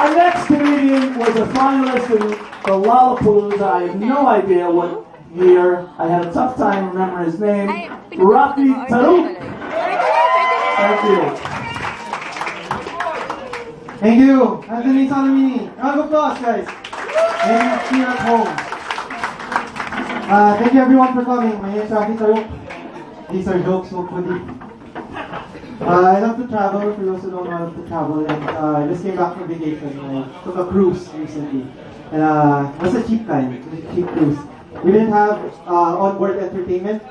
Our next comedian was a finalist in the Lollapalooza. I have no idea what year. I had a tough time remembering his name. Rafi Taruk. Thank you. Thank you. Anthony Salamini. Round of applause, guys. And here at home. Thank you everyone for coming. My name is Rafi Taruk. These are jokes, hopefully. I love to travel, for those who don't know, I love to travel, and I just came back from vacation. I took a cruise recently, and it was a cheap kind, it was a cheap cruise. We didn't have onboard entertainment,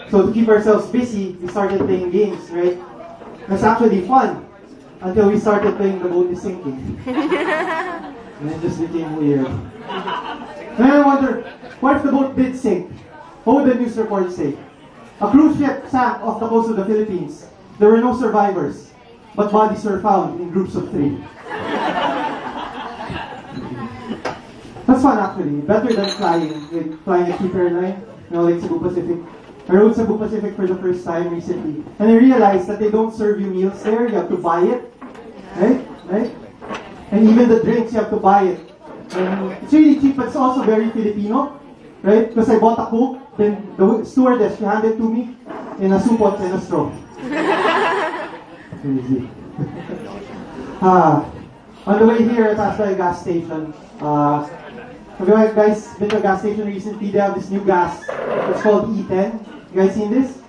so to keep ourselves busy, we started playing games, right? That's actually fun, until we started playing The Boat is Sinking. And it just became weird. And then I wonder, what if the boat did sink? What would the news report say? A cruise ship sank off the coast of the Philippines. There were no survivors, but bodies were found in groups of 3. That's fun actually, better than flying a cheap airline, like Cebu Pacific. I rode Cebu Pacific for the first time recently, and I realized that they don't serve you meals there, you have to buy it, right? And even the drinks, you have to buy it. And it's really cheap, but it's also very Filipino, right? Because I bought a Coke, then the stewardess, she handed it to me in a supot and a straw. Crazy. On the way here at Astra gas station, have you guys been to a gas station recently? They have this new gas. It's called E10. You guys seen this?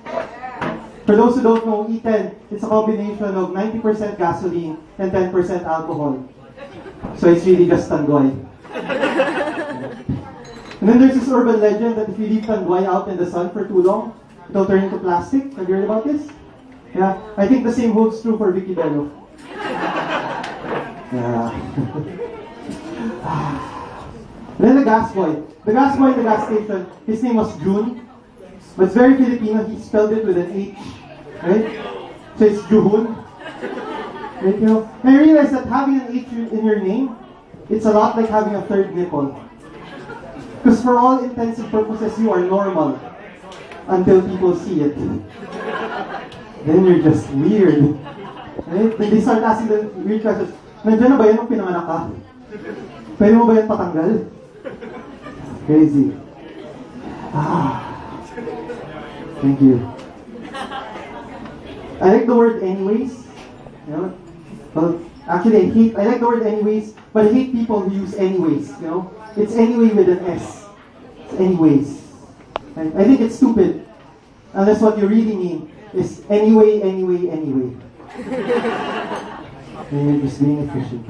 For those who don't know, E10, it's a combination of 90% gasoline and 10% alcohol. So it's really just tanduay. And then there's this urban legend that if you leave tanduay out in the sun for too long, it'll turn into plastic. Have you heard about this? Yeah, I think the same holds true for Vicky Bello. Yeah. Then the gas boy. The gas boy in the gas station, his name was June. But it's very Filipino, he spelled it with an H. Right? So it's Juhun. Right, you know? And I realized that having an H in your name, it's a lot like having a third nipple. Because for all intents and purposes, you are normal. Until people see it. Then you're just weird. Right? When they start asking the weird questions, nandiyan na ba yan nung pinanganak ka? Pwede mo ba yan patanggal? Crazy. Thank you. I like the word anyways. You know? Well, actually I like the word anyways, but I hate people who use anyways, you know? It's anyway with an S. It's anyways. I think it's stupid. Unless what you really mean is anyway. And you're just being efficient.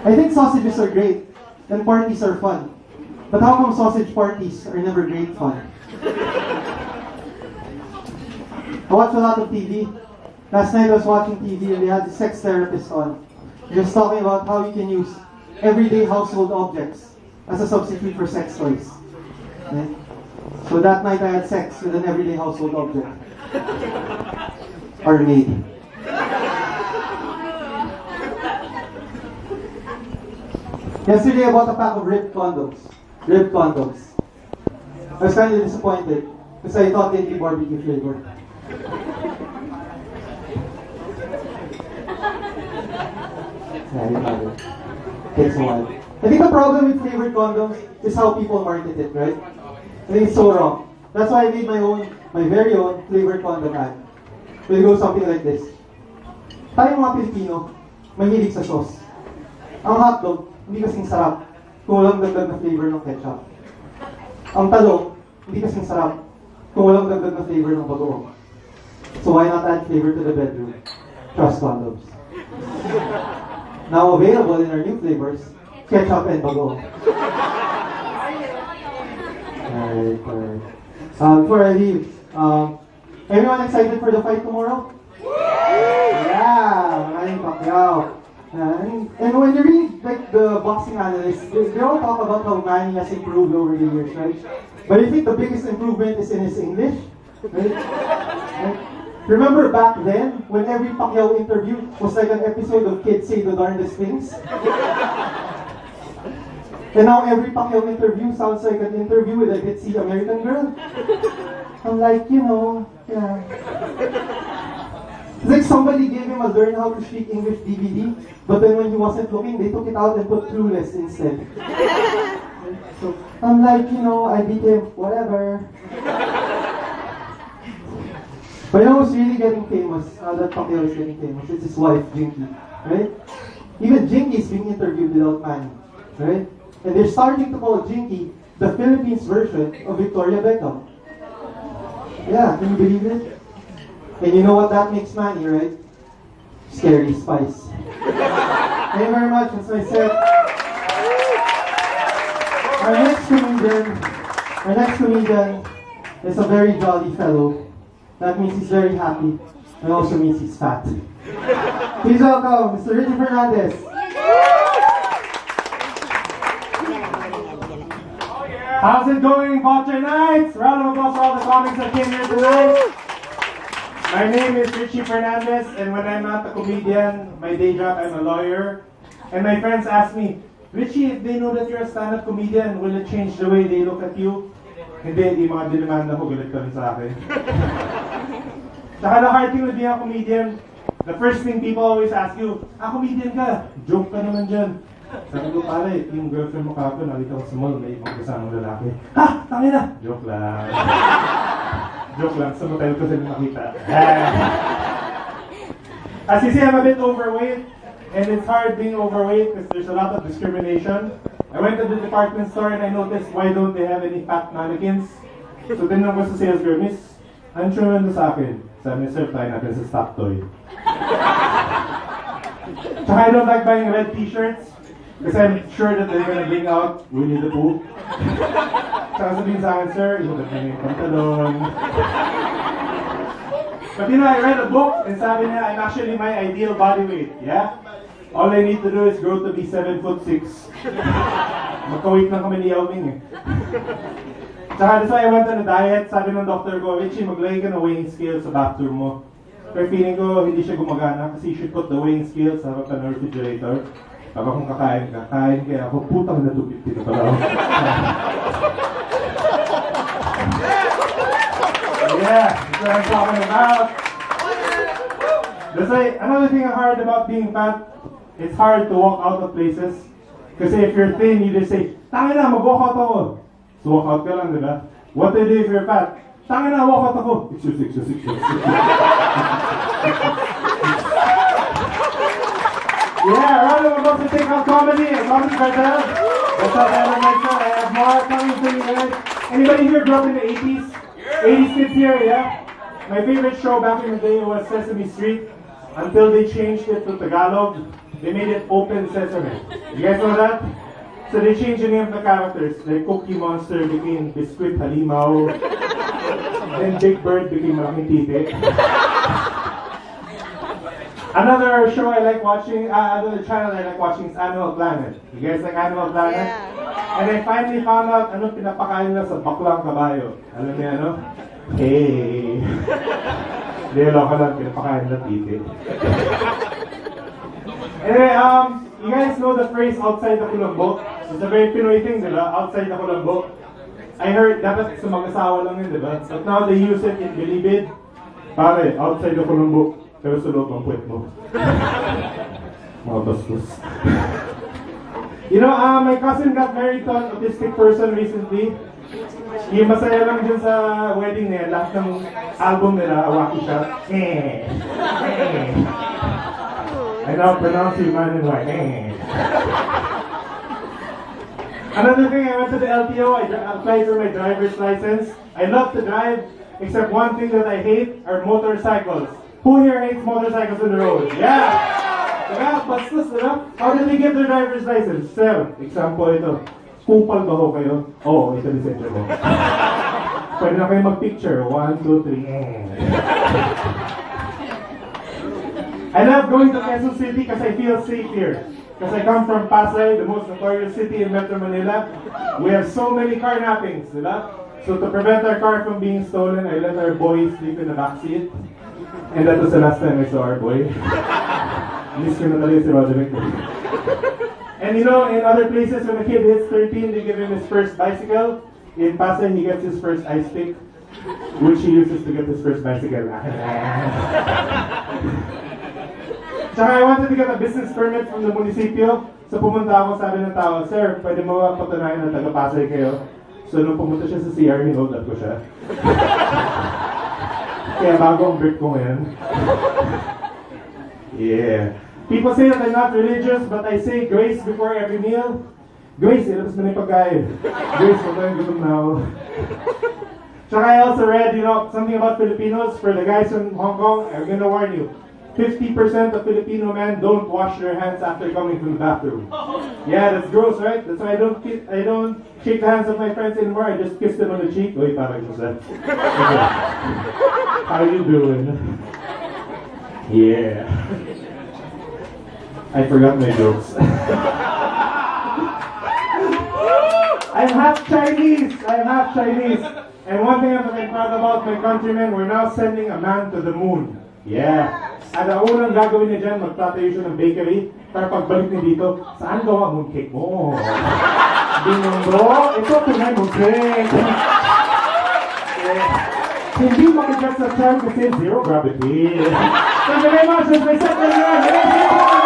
I think sausages are great, and parties are fun. But how come sausage parties are never great fun? I watch a lot of TV. Last night I was watching TV and they had the sex therapist on. He was talking about how you can use everyday household objects as a substitute for sex toys. Right? So that night I had sex with an everyday household object. Our maid. Yesterday I bought a pack of ribbed condoms. I was kind of disappointed because I thought they'd be barbecue flavored. Takes a while. I think the problem with flavored condoms is how people market it, right? I think it's so wrong. That's why I made my very own flavored condom ad. It goes something like this. Tayong mga Pilipino, mahilig sa sauce. Ang hotdog, hindi kasing sarap kung walang dagdag na flavor ng ketchup. Ang talong, hindi kasing sarap kung walang dagdag na flavor ng bagoong. So why not add flavor to the bedroom? Trust condoms. Now available in our new flavors, ketchup and bagoong. Alright. Before I leave, everyone excited for the fight tomorrow? Yeah! Manny Pacquiao. And when you read like the boxing analysts, they all talk about how Manny has improved over the years, right? But I think the biggest improvement is in his English. Right? Remember back then, when every Pacquiao interview was like an episode of Kids Say the Darndest Things? And now every Pacquiao interview sounds like an interview with a ditzy American girl. I'm like, you know, yeah. It's like somebody gave him a Learn How to Speak English DVD, but then when he wasn't looking, they took it out and put Clueless instead. So I'm like, I beat him, whatever. But who's really getting famous, that Pacquiao is getting famous, it's his wife, Jinky, right? Even Jinky is being interviewed without Manny, right? And they're starting to call Jinky the Philippines version of Victoria Beckham. Yeah, can you believe it? And you know what that makes Manny, right? Scary Spice. Thank you very much, as I said. Our next comedian is a very jolly fellow. That means he's very happy. And also means he's fat. Please welcome Mr. Richie Fernandez. How's it going, Part3 Nights? Round of applause for all the comics that came here tonight. My name is Richie Fernandez, and when I'm not a comedian, my day job, I'm a lawyer. And my friends ask me, Richie, if they know that you're a stand-up comedian, will it change the way they look at you? Hindi mga dinamanda ko, galit kami sa akin. Saka the hard thing with being a comedian, the first thing people always ask you, comedian ka, joke ka naman dyan. Sabi ko, pare, yung girlfriend mo kahapon, nakita ko sa mall, may ibang kasamang lalaki. Ha! Tangina! Joke lang. Joke lang, sa motel ko sila nakita. As you see, I'm a bit overweight, and it's hard being overweight because there's a lot of discrimination. I went to the department store and I noticed, why don't they have any fat mannequins? So tinanong ko sa sales girl, Miss, ano siya naman sa akin? Sabi, sir, tayo natin sa stock toy. Tsaka I don't like buying red t-shirts because I'm sure that they're gonna bring out Winnie the Pooh. Tsaka sabihin sa akin, sir, yung yung pantalon. But I read a book and sabi niya, I'm actually my ideal body weight, yeah? All I need to do is grow to be 7'6". Magka-weight lang kami ni Yao Ming eh. Tsaka that's why I went on a diet. Sabi ng doctor ko, Richie, maglagay ka ng weighing scale sa bathroom mo. Pero feeling ko hindi siya gumagana kasi you should put the weighing scale sa harap ng refrigerator. Pag akong kakain kaya ako, putang na 250 na pala ako. Yeah, that's what I'm talking about. That's why, another thing hard about being fat, it's hard to walk out of places. Kasi if you're thin, you just say, tangin na, mag-walk out ako. So walk out ka lang, di ba? What do you do if you're fat? Tangin na, walk out ako. Excuse. Yeah, round of applause to take out comedy and comedy Cartel. That's how I have myself. I have more coming to you guys. Anybody here grew up in the 80s? 80s kids here, yeah? My favorite show back in the day was Sesame Street. Until they changed it to Tagalog, they made it Open Sesame. You guys know that? So they changed the name of the characters. Like Cookie Monster became Biscuit Halimaw. Then Big Bird became Malaking Tite. Another show I like watching, another channel I like watching is Animal Planet. You guys like Animal Planet? Yeah. And I finally found out ano pinapakain nila sa baklang kabayo. Alam niyo ano? Hey! Dilo ka lang, pinapakain nila titi. Anyway, you guys know the phrase outside the Colombo? It's a very Pinoy thing, di ba? Outside the Colombo. I heard, dapat sa mag-asawa lang yun, di ba? But now they use it in Bilibid. Pare, outside the Colombo. Pero sa loob ng puwet mo. Mga bastos. You know, my cousin got married to an autistic person recently. Yung masaya lang dyan sa wedding niya, lahat ng album nila, awaki siya. I now pronounce you man and white. Another thing, I went to the LTO, I applied for my driver's license. I love to drive, except one thing that I hate are motorcycles. Who here hates motorcycles on the road? Yeah! Diba? Bastos, diba? How did they get their driver's license? Sir, example ito. Kupal ba ho kayo? Oo, ito lisensya ko. Pwede na kayo mag-picture. 1, 2, 3. I love going to Quezon City because I feel safe here. Because I come from Pasay, the most notorious city in Metro Manila. We have so many carnappings, diba? So to prevent our car from being stolen, I let our boys sleep in the backseat. And that was the last time I saw our boy. Miss ko na talaga si Roderick. And you know, in other places, when a kid hits 13, they give him his first bicycle. In Pasay, he gets his first ice pick, which he uses to get his first bicycle. Tsaka I wanted to get a business permit from the munisipyo. So pumunta ako, sabi ng tao, Sir, pwede mo ba patunayan na taga-Pasay kayo? So nung pumunta siya sa CR, hinold up ko siya. Kaya bago ang birth ko ngayon. Yeah. People say that I'm not religious, but I say grace before every meal. Grace, ilabas mo na yung pagkain. Grace, huwag tayong gutom na ako. Tsaka I also read, something about Filipinos. For the guys in Hong Kong, I'm gonna warn you. 50% of Filipino men don't wash their hands after coming from the bathroom. Yeah, that's gross, right? That's why I don't shake the hands of my friends anymore. I just kiss them on the cheek. Uy, parang Jose. Okay. How you doing? Yeah. I forgot my jokes. I'm half Chinese. And one thing I'm proud about my countrymen, we're now sending a man to the moon. Yeah. At ang unang gagawin niya dyan, magtatayo siya ng bakery. Para pagbalik niya dito, saan gawa mooncake mo? Binong bro, ito tunay mooncake. Hindi makigat sa charm kasi zero gravity. Thank you very much. It's my second year.